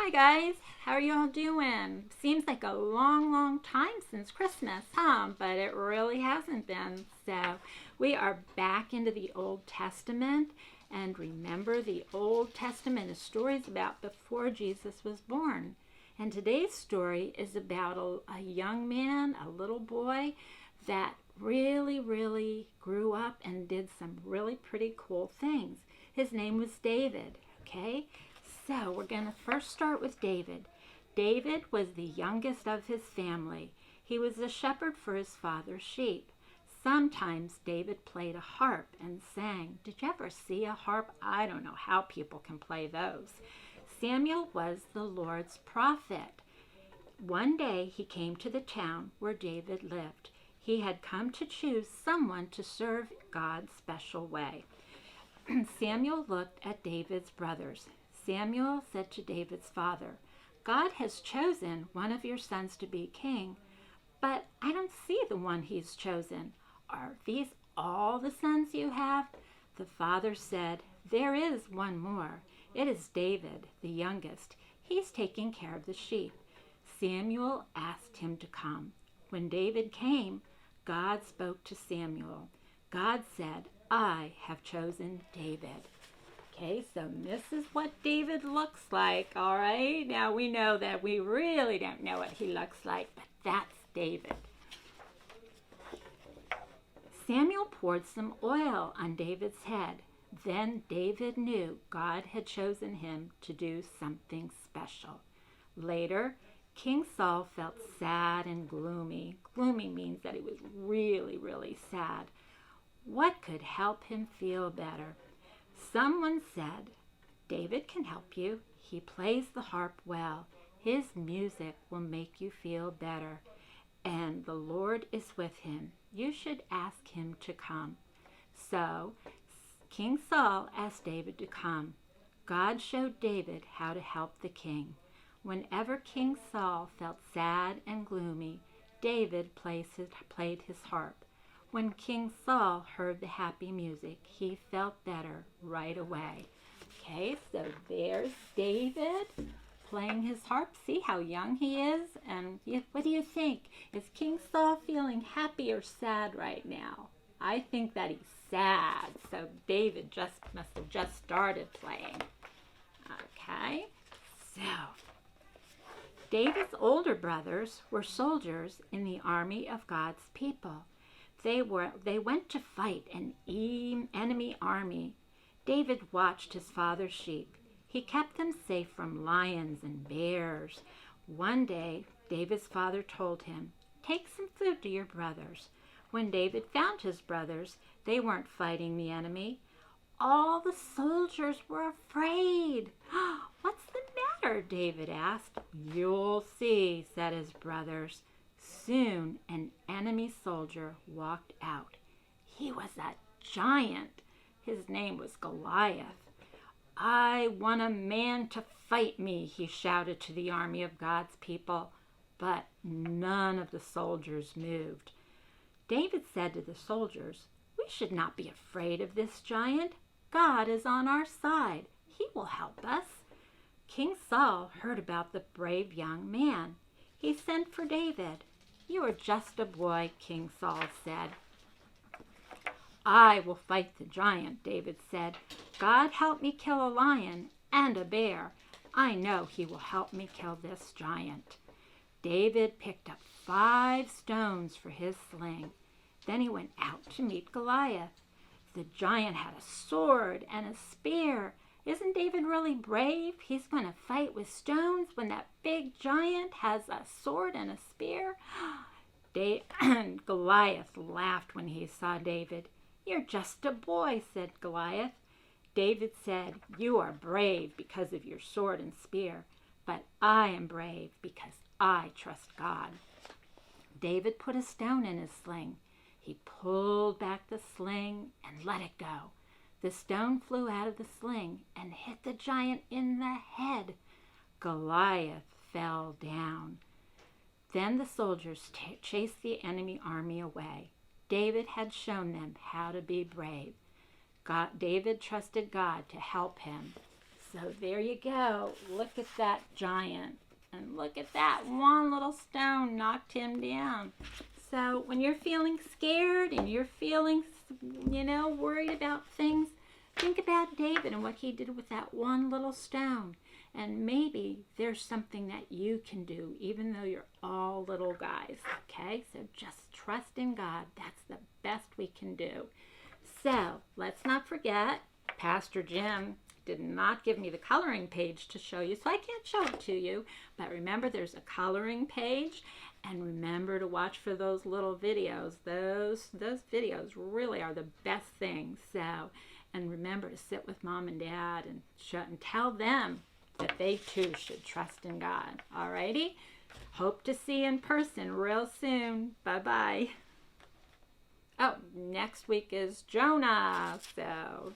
Hi guys, how are you all doing? Seems like a long time since Christmas, huh? But it really hasn't been. So we are back into the Old Testament. And remember, the Old Testament is stories about before Jesus was born. And today's story is about a young man, a little boy, that really grew up and did some really pretty cool things. His name was David, okay? So we're going to first start with David. David was the youngest of his family. He was a shepherd for his father's sheep. Sometimes David played a harp and sang. Did you ever see a harp? I don't know how people can play those. Samuel was the Lord's prophet. One day he came to the town where David lived. He had come to choose someone to serve God's special way. Samuel looked at David's brothers. Samuel said to David's father, "God has chosen one of your sons to be king, but I don't see the one he's chosen. Are these all the sons you have?" The father said, "There is one more. It is David, the youngest. He's taking care of the sheep." Samuel asked him to come. When David came, God spoke to Samuel. God said, "I have chosen David." Okay, so this is what David looks like, all right? Now we know that we really don't know what he looks like, but that's David. Samuel poured some oil on David's head. Then David knew God had chosen him to do something special. Later, King Saul felt sad and gloomy. Gloomy means that he was really sad. What could help him feel better? Someone said, "David can help you. He plays the harp well. His music will make you feel better. And the Lord is with him. You should ask him to come." So King Saul asked David to come. God showed David how to help the king. Whenever King Saul felt sad and gloomy, David played his harp. When King Saul heard the happy music, he felt better right away. Okay, so there's David playing his harp. See how young he is? And what do you think? Is King Saul feeling happy or sad right now? I think that he's sad. So David must have just started playing. Okay, so David's older brothers were soldiers in the army of God's people. They went to fight an enemy army. David watched his father's sheep. He kept them safe from lions and bears. One day, David's father told him, "Take some food to your brothers." When David found his brothers, they weren't fighting the enemy. All the soldiers were afraid. "What's the matter?" David asked. "You'll see," said his brothers. Soon an enemy soldier walked out. He was a giant. His name was Goliath. "I want a man to fight me," he shouted to the army of God's people. But none of the soldiers moved. David said to the soldiers, "We should not be afraid of this giant. God is on our side. He will help us." King Saul heard about the brave young man. He sent for David. "You are just a boy," King Saul said. "I will fight the giant," David said. "God helped me kill a lion and a bear. I know he will help me kill this giant." David picked up 5 stones for his sling. Then he went out to meet Goliath. The giant had a sword and a spear. Isn't David really brave? He's going to fight with stones when that big giant has a sword and a spear. Goliath laughed when he saw David. "You're just a boy," said Goliath. David said, "You are brave because of your sword and spear, but I am brave because I trust God." David put a stone in his sling. He pulled back the sling and let it go. The stone flew out of the sling and hit the giant in the head. Goliath fell down. Then the soldiers chased the enemy army away. David had shown them how to be brave. David trusted God to help him. So there you go. Look at that giant. And look at that. One little stone knocked him down. So when you're feeling scared and you're feeling, worried about things, think about David and what he did with that one little stone. And maybe there's something that you can do, even though you're all little guys. Okay? So just trust in God. That's the best we can do. So let's not forget, Pastor Jim did not give me the coloring page to show you, so I can't show it to you. But remember, there's a coloring page, and remember to watch for those little videos. Those videos really are the best things. So, and remember to sit with Mom and Dad and tell them that they too should trust in God. Alrighty? Hope to see you in person real soon. Bye-bye. Oh, next week is Jonah, so